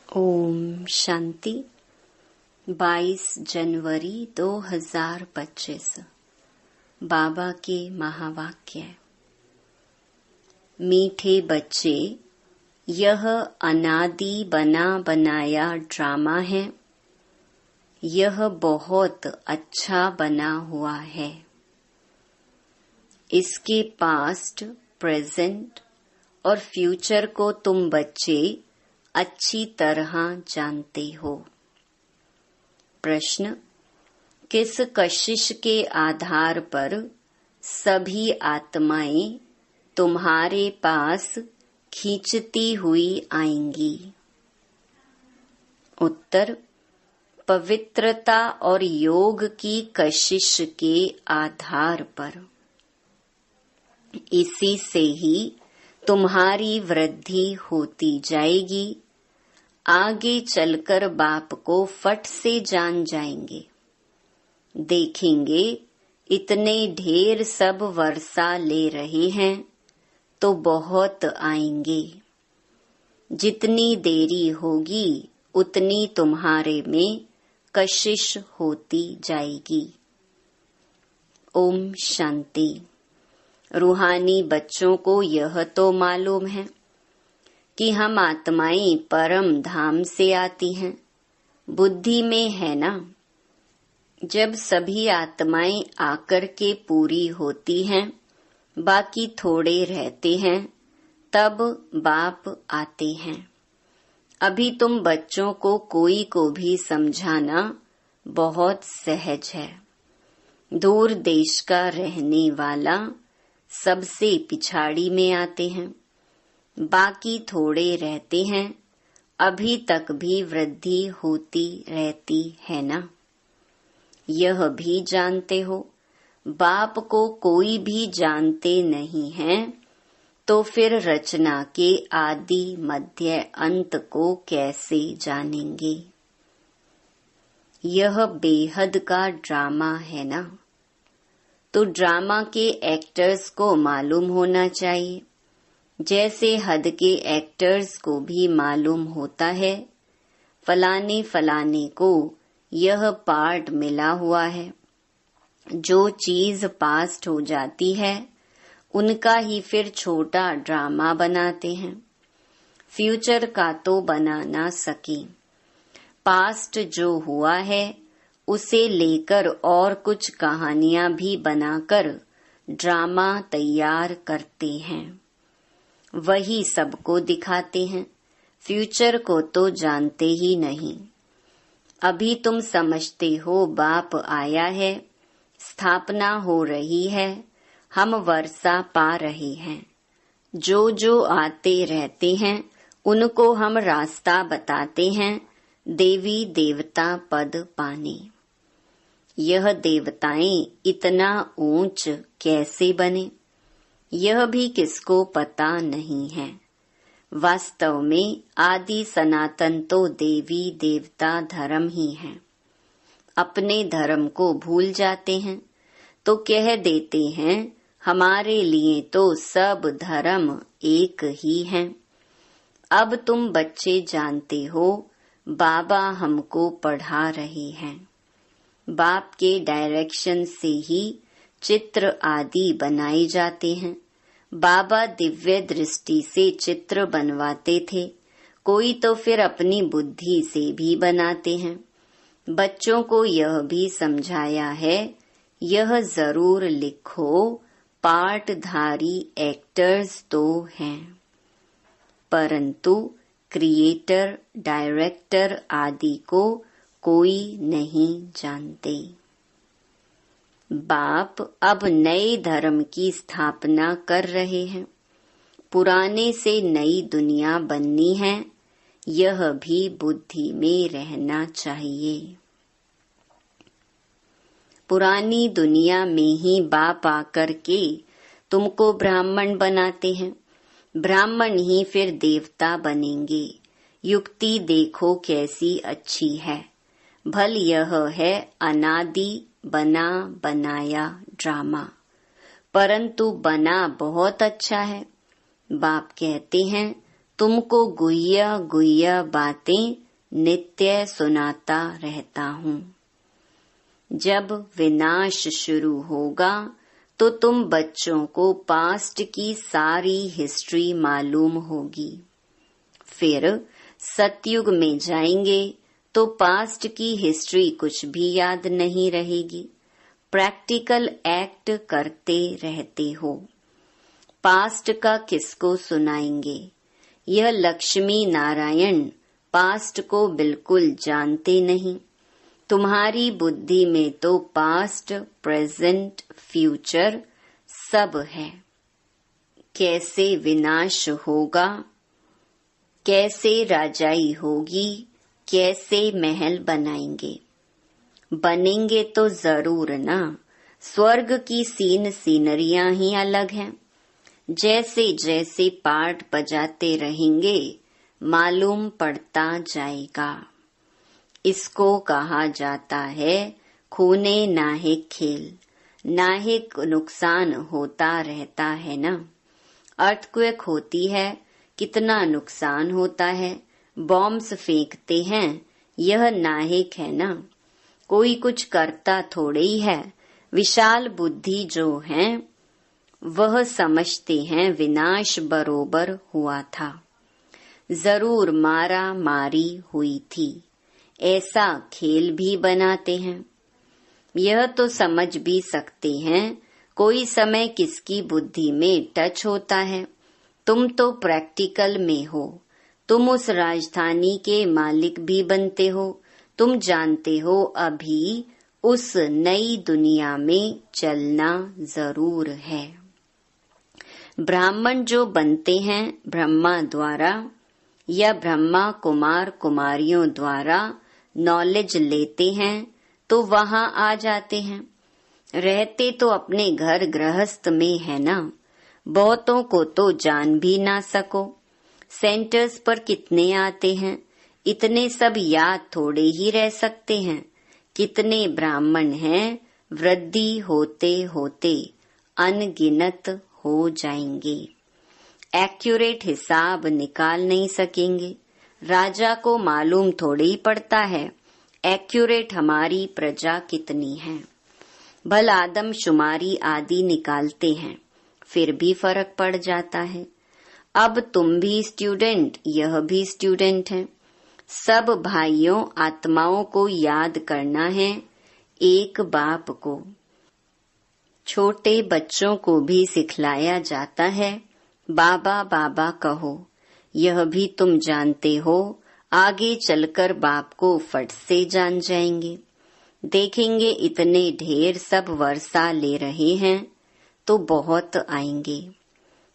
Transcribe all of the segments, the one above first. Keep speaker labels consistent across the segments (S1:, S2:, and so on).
S1: ओम शांति। 22 जनवरी 2025 बाबा के महावाक्य। मीठे बच्चे, यह अनादि बना बनाया ड्रामा है। यह बहुत अच्छा बना हुआ है। इसके पास्ट, प्रेजेंट और फ्यूचर को तुम बच्चे अच्छी तरह जानते हो। प्रश्न: किस कशिश के आधार पर सभी आत्माएं तुम्हारे पास खींचती हुई आएंगी? उत्तर: पवित्रता और योग की कशिश के आधार पर। इसी से ही तुम्हारी वृद्धि होती जाएगी। आगे चलकर बाप को फट से जान जाएंगे। देखेंगे इतने ढेर सब वर्षा ले रहे हैं तो बहुत आएंगे। जितनी देरी होगी उतनी तुम्हारे में कशिश होती जाएगी। ओम शांति। रूहानी बच्चों को यह तो मालूम है कि हम आत्माएं परम धाम से आती हैं। बुद्धि में है ना, जब सभी आत्माएं आकर के पूरी होती हैं, बाकी थोड़े रहते हैं, तब बाप आते हैं। अभी तुम बच्चों को कोई को भी समझाना बहुत सहज है। दूर देश का रहने वाला सबसे पिछाड़ी में आते हैं, बाकी थोड़े रहते हैं। अभी तक भी वृद्धि होती रहती है ना। यह भी जानते हो, बाप को कोई भी जानते नहीं है, तो फिर रचना के आदि मध्य अंत को कैसे जानेंगे? यह बेहद का ड्रामा है ना, तो ड्रामा के एक्टर्स को मालूम होना चाहिए। जैसे हद के एक्टर्स को भी मालूम होता है, फलाने फलाने को यह पार्ट मिला हुआ है। जो चीज पास्ट हो जाती है उनका ही फिर छोटा ड्रामा बनाते हैं। फ्यूचर का तो बना ना सके। पास्ट जो हुआ है उसे लेकर और कुछ कहानियां भी बनाकर ड्रामा तैयार करते हैं। वही सबको दिखाते हैं। फ्यूचर को तो जानते ही नहीं। अभी तुम समझते हो बाप आया है, स्थापना हो रही है, हम वर्षा पा रहे हैं। जो जो आते रहते हैं उनको हम रास्ता बताते हैं देवी देवता पद पाने। यह देवताएं इतना ऊंच कैसे बने, यह भी किसको पता नहीं है। वास्तव में आदि सनातन तो देवी देवता धर्म ही है। अपने धर्म को भूल जाते हैं तो कह देते हैं हमारे लिए तो सब धर्म एक ही हैं। अब तुम बच्चे जानते हो बाबा हमको पढ़ा रहे हैं। बाप के डायरेक्शन से ही चित्र आदि बनाए जाते हैं। बाबा दिव्य दृष्टि से चित्र बनवाते थे, कोई तो फिर अपनी बुद्धि से भी बनाते हैं। बच्चों को यह भी समझाया है, यह जरूर लिखो पार्टधारी एक्टर्स तो हैं, परंतु क्रिएटर, डायरेक्टर आदि को कोई नहीं जानते। बाप अब नए धर्म की स्थापना कर रहे हैं। पुराने से नई दुनिया बननी है, यह भी बुद्धि में रहना चाहिए। पुरानी दुनिया में ही बाप आकर के तुमको ब्राह्मण बनाते हैं। ब्राह्मण ही फिर देवता बनेंगे। युक्ति देखो कैसी अच्छी है। भल यह है अनादि बना बनाया ड्रामा, परंतु बना बहुत अच्छा है। बाप कहते हैं तुमको गुह्य गुह्य बातें नित्य सुनाता रहता हूँ। जब विनाश शुरू होगा तो तुम बच्चों को पास्ट की सारी हिस्ट्री मालूम होगी। फिर सतयुग में जाएंगे तो पास्ट की हिस्ट्री कुछ भी याद नहीं रहेगी। प्रैक्टिकल एक्ट करते रहते हो। पास्ट का किसको सुनाएंगे? यह लक्ष्मी नारायण पास्ट को बिल्कुल जानते नहीं। तुम्हारी बुद्धि में तो पास्ट, प्रेजेंट, फ्यूचर सब है। कैसे विनाश होगा, कैसे राजाई होगी, कैसे महल बनाएंगे? बनेंगे तो जरूर ना। स्वर्ग की सीनरियां ही अलग हैं। जैसे जैसे पाठ बजाते रहेंगे मालूम पड़ता जाएगा। इसको कहा जाता है खूने नाहिक खेल। नाहिक नुकसान होता रहता है ना। अर्थक्वेक होती है, कितना नुकसान होता है। बॉम्ब्स फेंकते हैं, यह नाहिक है ना। कोई कुछ करता थोड़े ही है। विशाल बुद्धि जो है वह समझते हैं विनाश बरोबर हुआ था। जरूर मारा मारी हुई थी, ऐसा खेल भी बनाते हैं। यह तो समझ भी सकते हैं कोई समय किसकी बुद्धि में टच होता है। तुम तो प्रैक्टिकल में हो। तुम उस राजधानी के मालिक भी बनते हो। तुम जानते हो अभी उस नई दुनिया में चलना जरूर है। ब्राह्मण जो बनते हैं ब्रह्मा द्वारा या ब्रह्मा कुमार कुमारियों द्वारा नॉलेज लेते हैं तो वहां आ जाते हैं। रहते तो अपने घर गृहस्थ में है ना। बहुतों को तो जान भी ना सको। सेंटर्स पर कितने आते हैं, इतने सब याद थोड़े ही रह सकते हैं। कितने ब्राह्मण हैं, वृद्धि होते होते अनगिनत हो जाएंगे। एक्यूरेट हिसाब निकाल नहीं सकेंगे। राजा को मालूम थोड़ी ही पड़ता है एक्यूरेट हमारी प्रजा कितनी है। भल आदमशुमारी आदि निकालते हैं, फिर भी फर्क पड़ जाता है। अब तुम भी स्टूडेंट, यह भी स्टूडेंट है। सब भाइयों आत्माओं को याद करना है, एक बाप को। छोटे बच्चों को भी सिखलाया जाता है, बाबा बाबा कहो। यह भी तुम जानते हो, आगे चलकर बाप को फट से जान जाएंगे। देखेंगे इतने ढेर सब वर्षा ले रहे हैं तो बहुत आएंगे।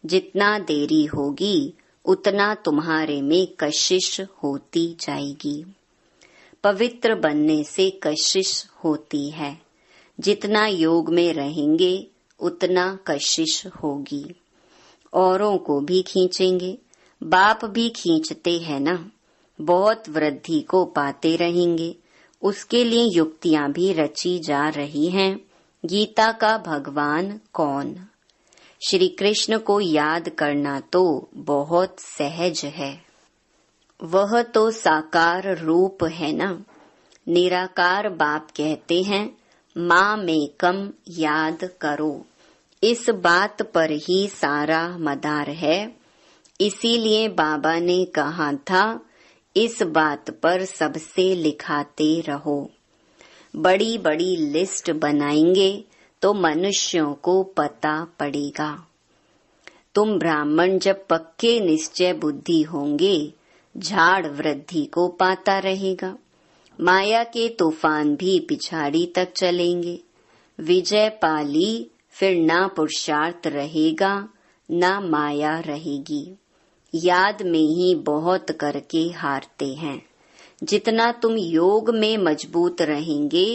S1: जितना देरी होगी उतना तुम्हारे में कशिश होती जाएगी। पवित्र बनने से कशिश होती है। जितना योग में रहेंगे उतना कशिश होगी। औरों को भी खींचेंगे, बाप भी खींचते हैं ना। बहुत वृद्धि को पाते रहेंगे, उसके लिए युक्तियां भी रची जा रही हैं। गीता का भगवान कौन? श्री कृष्ण को याद करना तो बहुत सहज है। वह तो साकार रूप है ना। निराकार बाप कहते हैं माँ में कम याद करो। इस बात पर ही सारा मदार है। इसीलिए बाबा ने कहा था इस बात पर सबसे लिखाते रहो। बड़ी बड़ी लिस्ट बनाएंगे तो मनुष्यों को पता पड़ेगा। तुम ब्राह्मण जब पक्के निश्चय बुद्धि होंगे, झाड़ वृद्धि को पाता रहेगा। माया के तूफान भी पिछाड़ी तक चलेंगे। विजय पाली फिर ना पुरुषार्थ रहेगा, ना माया रहेगी। याद में ही बहुत करके हारते हैं। जितना तुम योग में मजबूत रहेंगे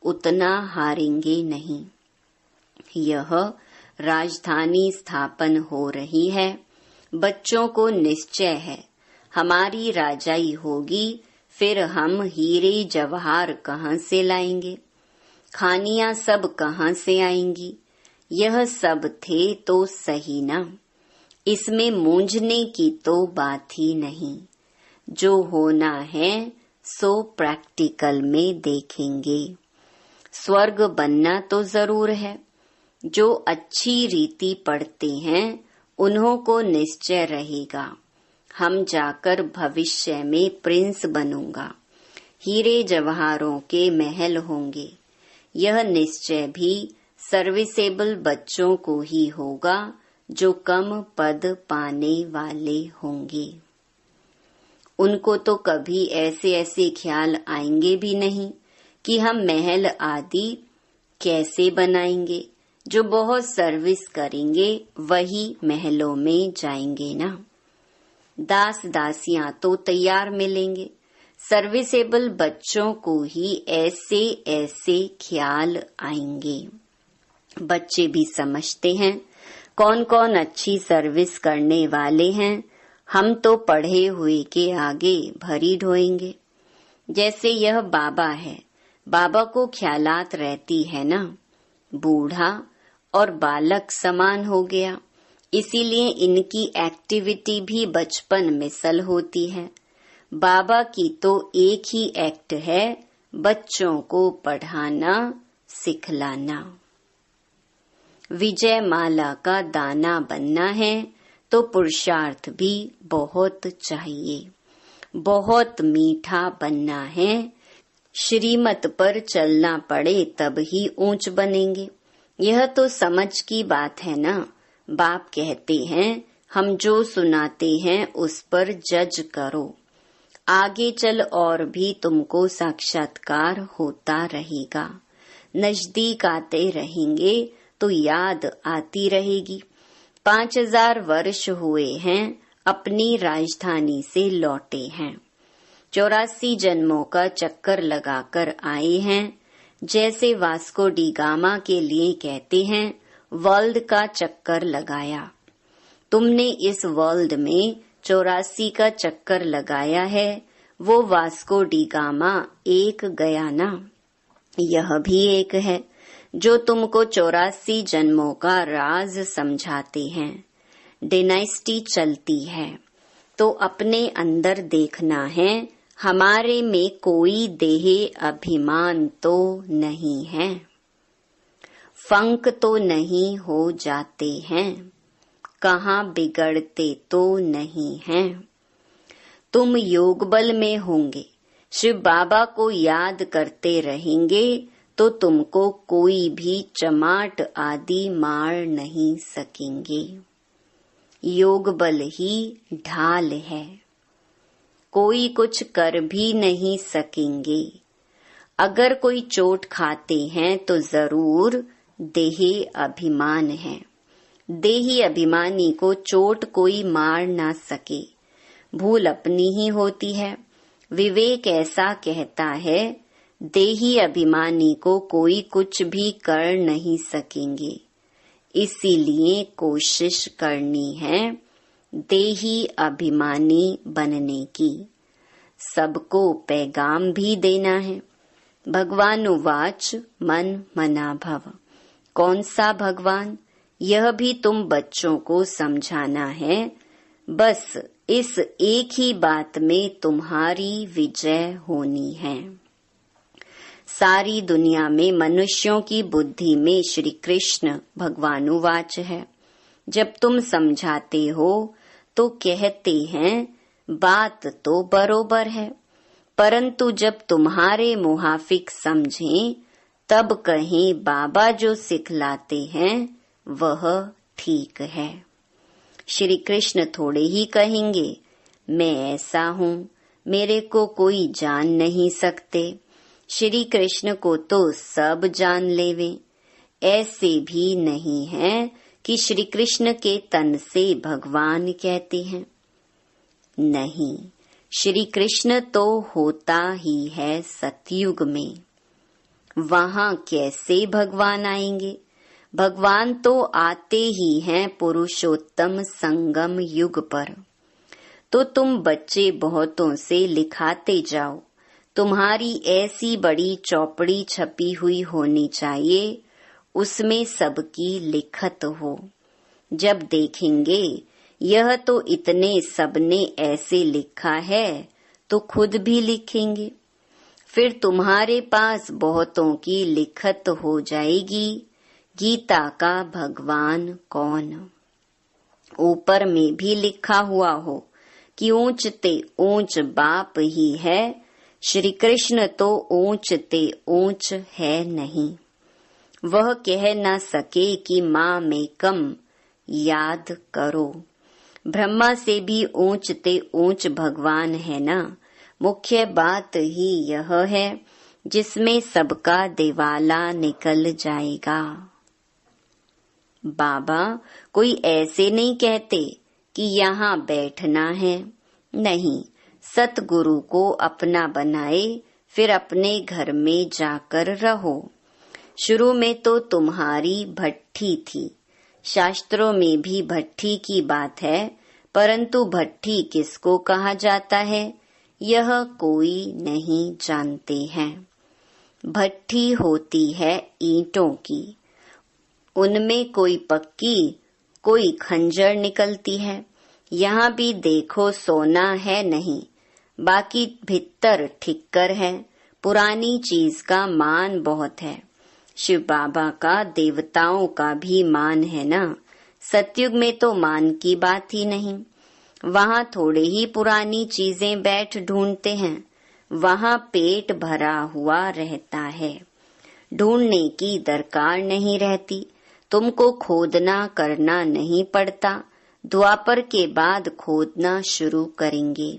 S1: उतना हारेंगे नहीं। यह राजधानी स्थापन हो रही है। बच्चों को निश्चय है हमारी राजाई होगी, फिर हम हीरे जवाहर कहाँ से लाएंगे? खानियां सब कहाँ से आएंगी? यह सब थे तो सही ना। इसमें मूंझने की तो बात ही नहीं। जो होना है सो प्रैक्टिकल में देखेंगे। स्वर्ग बनना तो जरूर है। जो अच्छी रीति पढ़ते हैं उन्हों को निश्चय रहेगा, हम जाकर भविष्य में प्रिंस बनूंगा, हीरे जवाहरों के महल होंगे। यह निश्चय भी सर्विसेबल बच्चों को ही होगा जो कम पद पाने वाले होंगे। उनको तो कभी ऐसे ऐसे ख्याल आएंगे भी नहीं कि हम महल आदि कैसे बनाएंगे। जो बहुत सर्विस करेंगे वही महलों में जाएंगे ना। दास दासियां तो तैयार मिलेंगे। सर्विसेबल बच्चों को ही ऐसे ऐसे ख्याल आएंगे। बच्चे भी समझते हैं कौन कौन अच्छी सर्विस करने वाले हैं। हम तो पढ़े हुए के आगे भरी ढोएंगे। जैसे यह बाबा है, बाबा को ख्यालात रहती है ना। बूढ़ा और बालक समान हो गया, इसीलिए इनकी एक्टिविटी भी बचपन मिसल होती है। बाबा की तो एक ही एक्ट है, बच्चों को पढ़ाना सिखलाना। विजय माला का दाना बनना है तो पुरुषार्थ भी बहुत चाहिए। बहुत मीठा बनना है, श्रीमत पर चलना पड़े तब ही ऊंच बनेंगे। यह तो समझ की बात है ना। बाप कहते हैं हम जो सुनाते हैं उस पर जज करो। आगे चल और भी तुमको साक्षात्कार होता रहेगा। नजदीक आते रहेंगे तो याद आती रहेगी। 5000 वर्ष हुए हैं अपनी राजधानी से लौटे हैं। 84 जन्मों का चक्कर लगाकर आए हैं। जैसे वास्को डी गामा के लिए कहते हैं वर्ल्ड का चक्कर लगाया। तुमने इस वर्ल्ड में 84 का चक्कर लगाया है, वो वास्को डी गामा एक गया ना। यह भी एक है जो तुमको 84 जन्मों का राज समझाते हैं। डायनेस्टी चलती है तो अपने अंदर देखना है, हमारे में कोई देह अभिमान तो नहीं है। फंक तो नहीं हो जाते हैं, कहाँ बिगड़ते तो नहीं हैं। तुम योग बल में होंगे, शिव बाबा को याद करते रहेंगे तो तुमको कोई भी चमाट आदि मार नहीं सकेंगे। योग बल ही ढाल है, कोई कुछ कर भी नहीं सकेंगे। अगर कोई चोट खाते हैं तो जरूर देही अभिमान है। देही अभिमानी को चोट कोई मार ना सके, भूल अपनी ही होती है। विवेक ऐसा कहता है देही अभिमानी को कोई कुछ भी कर नहीं सकेंगे। इसीलिए कोशिश करनी है देही अभिमानी बनने की। सबको पैगाम भी देना है। भगवान उवाच मन मना भव। कौन सा भगवान, यह भी तुम बच्चों को समझाना है। बस इस एक ही बात में तुम्हारी विजय होनी है। सारी दुनिया में मनुष्यों की बुद्धि में श्री कृष्ण भगवानुवाच है। जब तुम समझाते हो तो कहते हैं बात तो बरोबर है, परंतु जब तुम्हारे मुहाफिक समझें तब कहें बाबा जो सिखलाते हैं वह ठीक है। श्री कृष्ण थोड़े ही कहेंगे मैं ऐसा हूँ, मेरे को कोई जान नहीं सकते। श्री कृष्ण को तो सब जान लेवे। ऐसे भी नहीं है कि श्री कृष्ण के तन से भगवान कहते हैं। नहीं, श्री कृष्ण तो होता ही है सतयुग में। वहाँ कैसे भगवान आएंगे? भगवान तो आते ही हैं पुरुषोत्तम संगम युग पर। तो तुम बच्चे बहुतों से लिखाते जाओ। तुम्हारी ऐसी बड़ी चौपड़ी छपी हुई होनी चाहिए, उसमें सबकी लिखत हो। जब देखेंगे यह तो इतने सबने ऐसे लिखा है तो खुद भी लिखेंगे। फिर तुम्हारे पास बहुतों की लिखत हो जाएगी, गीता का भगवान कौन। ऊपर में भी लिखा हुआ हो कि ऊंच ते ऊंच बाप ही है, श्री कृष्ण तो ऊंच ते ऊंच है नहीं। वह कह न सके कि माँ में कम याद करो। ब्रह्मा से भी ऊंच ते ऊंच भगवान है ना। मुख्य बात ही यह है जिसमें सबका दिवाला निकल जाएगा। बाबा कोई ऐसे नहीं कहते कि यहाँ बैठना है, नहीं, सतगुरु को अपना बनाए फिर अपने घर में जाकर रहो। शुरू में तो तुम्हारी भट्ठी थी, शास्त्रों में भी भट्ठी की बात है, परंतु भट्ठी किसको कहा जाता है यह कोई नहीं जानते हैं। भट्ठी होती है ईंटों की, उनमें कोई पक्की कोई खंजर निकलती है। यहाँ भी देखो सोना है नहीं, बाकी भीतर ठिक्कर है। पुरानी चीज का मान बहुत है। शिव बाबा का देवताओं का भी मान है ना। सतयुग में तो मान की बात ही नहीं। वहाँ थोड़े ही पुरानी चीजें बैठ ढूंढते हैं, वहाँ पेट भरा हुआ रहता है। ढूंढने की दरकार नहीं रहती, तुमको खोदना करना नहीं पड़ता। द्वापर के बाद खोदना शुरू करेंगे।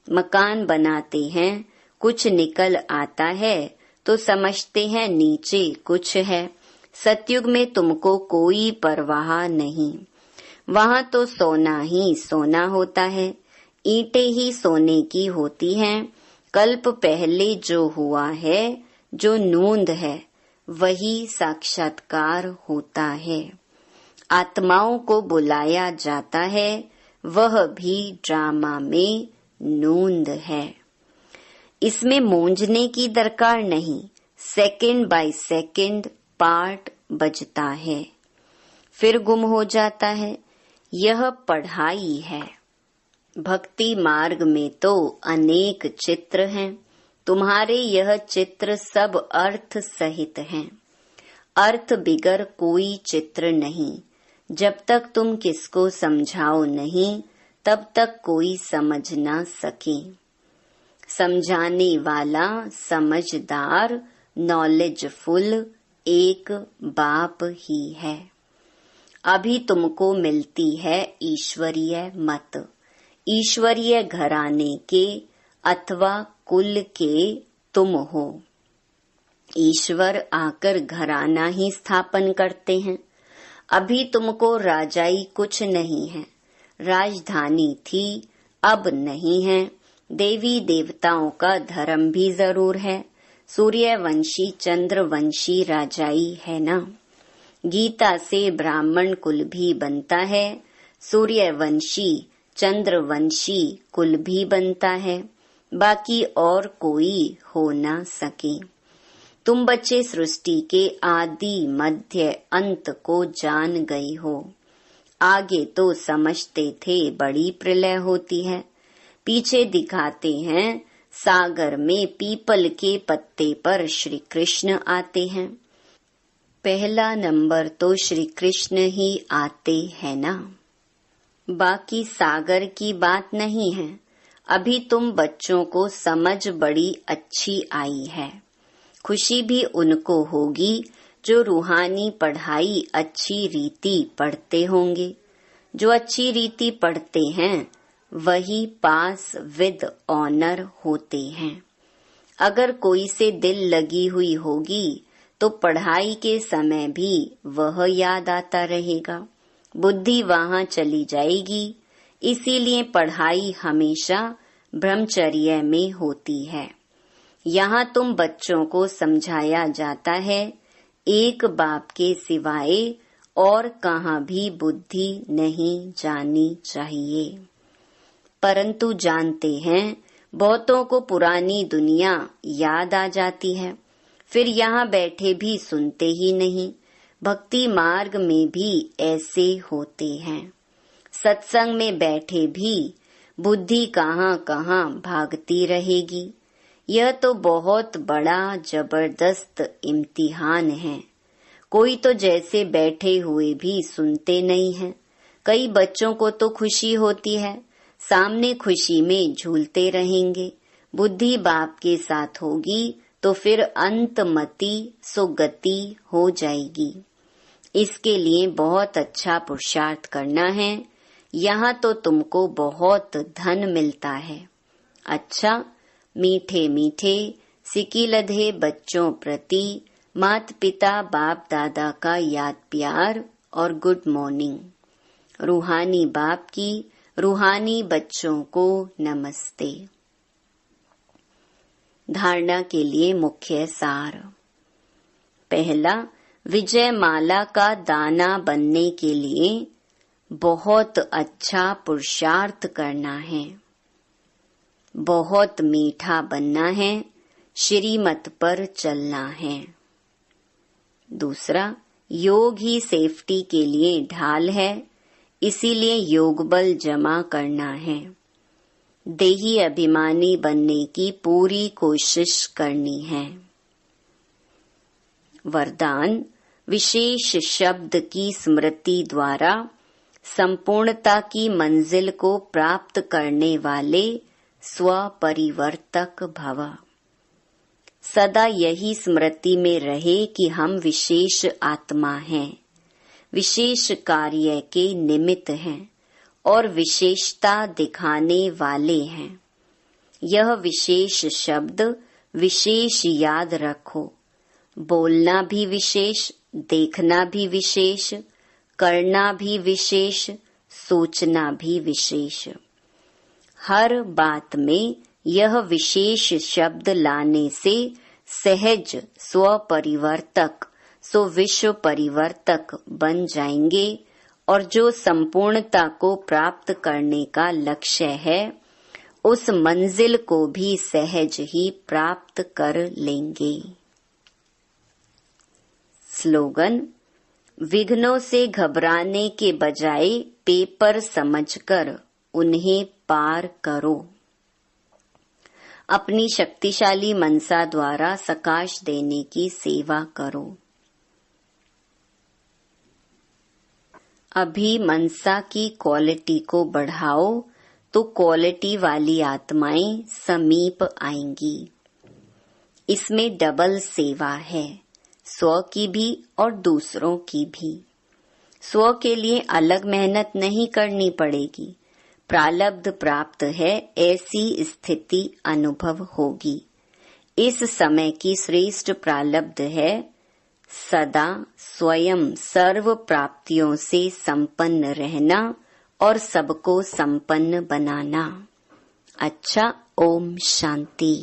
S1: मकान बनाते हैं, कुछ निकल आता है तो समझते हैं नीचे कुछ है। सतयुग में तुमको कोई परवाह नहीं, वहाँ तो सोना ही सोना होता है, ईंटें ही सोने की होती हैं। कल्प पहले जो हुआ है, जो नूंद है, वही साक्षात्कार होता है। आत्माओं को बुलाया जाता है, वह भी ड्रामा में नूंद है। इसमें मूंझने की दरकार नहीं, सेकंड बाय सेकंड पार्ट बजता है, फिर गुम हो जाता है। यह पढ़ाई है। भक्ति मार्ग में तो अनेक चित्र हैं, तुम्हारे यह चित्र सब अर्थ सहित हैं। अर्थ बिगर कोई चित्र नहीं। जब तक तुम किसको समझाओ नहीं, तब तक कोई समझ ना सके। समझाने वाला समझदार नॉलेजफुल एक बाप ही है। अभी तुमको मिलती है ईश्वरीय मत, ईश्वरीय घराने के अथवा कुल के तुम हो। ईश्वर आकर घराना ही स्थापन करते हैं। अभी तुमको राजाई कुछ नहीं है, राजधानी थी अब नहीं है। देवी देवताओं का धर्म भी जरूर है, सूर्यवंशी चंद्रवंशी राजाई है ना। गीता से ब्राह्मण कुल भी बनता है, सूर्यवंशी चंद्रवंशी कुल भी बनता है, बाकी और कोई हो ना सके। तुम बच्चे सृष्टि के आदि मध्य अंत को जान गए हो। आगे तो समझते थे बड़ी प्रलय होती है, पीछे दिखाते हैं सागर में पीपल के पत्ते पर श्री कृष्ण आते हैं। पहला नंबर तो श्री कृष्ण ही आते हैं ना, बाकी सागर की बात नहीं है। अभी तुम बच्चों को समझ बड़ी अच्छी आई है। खुशी भी उनको होगी जो रूहानी पढ़ाई अच्छी रीति पढ़ते होंगे। जो अच्छी रीति पढ़ते हैं वही पास विद ऑनर होते हैं। अगर कोई से दिल लगी हुई होगी तो पढ़ाई के समय भी वह याद आता रहेगा, बुद्धि वहाँ चली जाएगी। इसीलिए पढ़ाई हमेशा ब्रह्मचर्य में होती है। यहाँ तुम बच्चों को समझाया जाता है, एक बाप के सिवाय और कहाँ भी बुद्धि नहीं जानी चाहिए। परंतु जानते हैं बहुतों को पुरानी दुनिया याद आ जाती है, फिर यहाँ बैठे भी सुनते ही नहीं। भक्ति मार्ग में भी ऐसे होते हैं। सत्संग में बैठे भी बुद्धि कहाँ कहाँ भागती रहेगी। यह तो बहुत बड़ा जबरदस्त इम्तिहान है। कोई तो जैसे बैठे हुए भी सुनते नहीं हैं। कई बच्चों को तो खुशी होती है, सामने खुशी में झूलते रहेंगे। बुद्धि बाप के साथ होगी तो फिर अंतमति सुगति हो जाएगी। इसके लिए बहुत अच्छा पुरुषार्थ करना है। यहाँ तो तुमको बहुत धन मिलता है। अच्छा, मीठे मीठे सिकिलधे बच्चों प्रति माता पिता बाप दादा का याद प्यार और गुड मॉर्निंग। रूहानी बाप की रूहानी बच्चों को नमस्ते। धारणा के लिए मुख्य सार। पहला, विजय माला का दाना बनने के लिए बहुत अच्छा पुरुषार्थ करना है। बहुत मीठा बनना है, श्रीमत पर चलना है। दूसरा, योग ही सेफ्टी के लिए ढाल है, इसीलिए योग बल जमा करना है। देही अभिमानी बनने की पूरी कोशिश करनी है। वरदान, विशेष शब्द की स्मृति द्वारा संपूर्णता की मंजिल को प्राप्त करने वाले स्वपरिवर्तक भव। सदा यही स्मृति में रहे कि हम विशेष आत्मा हैं, विशेष कार्य के निमित्त हैं और विशेषता दिखाने वाले हैं। यह विशेष शब्द विशेष याद रखो। बोलना भी विशेष, देखना भी विशेष, करना भी विशेष, सोचना भी विशेष। हर बात में यह विशेष शब्द लाने से सहज स्वपरिवर्तक सो विश्व परिवर्तक बन जाएंगे और जो संपूर्णता को प्राप्त करने का लक्ष्य है उस मंजिल को भी सहज ही प्राप्त कर लेंगे। स्लोगन, विघ्नों से घबराने के बजाय पेपर समझकर उन्हें पार करो। अपनी शक्तिशाली मनसा द्वारा सकाश देने की सेवा करो। अभी मनसा की क्वालिटी को बढ़ाओ तो क्वालिटी वाली आत्माएं समीप आएंगी। इसमें डबल सेवा है, स्व की भी और दूसरों की भी। स्व के लिए अलग मेहनत नहीं करनी पड़ेगी। प्रारब्ध प्राप्त है, ऐसी स्थिति अनुभव होगी। इस समय की श्रेष्ठ प्रारब्ध है सदा स्वयं सर्व प्राप्तियों से संपन्न रहना और सबको संपन्न बनाना। अच्छा, ओम शांति।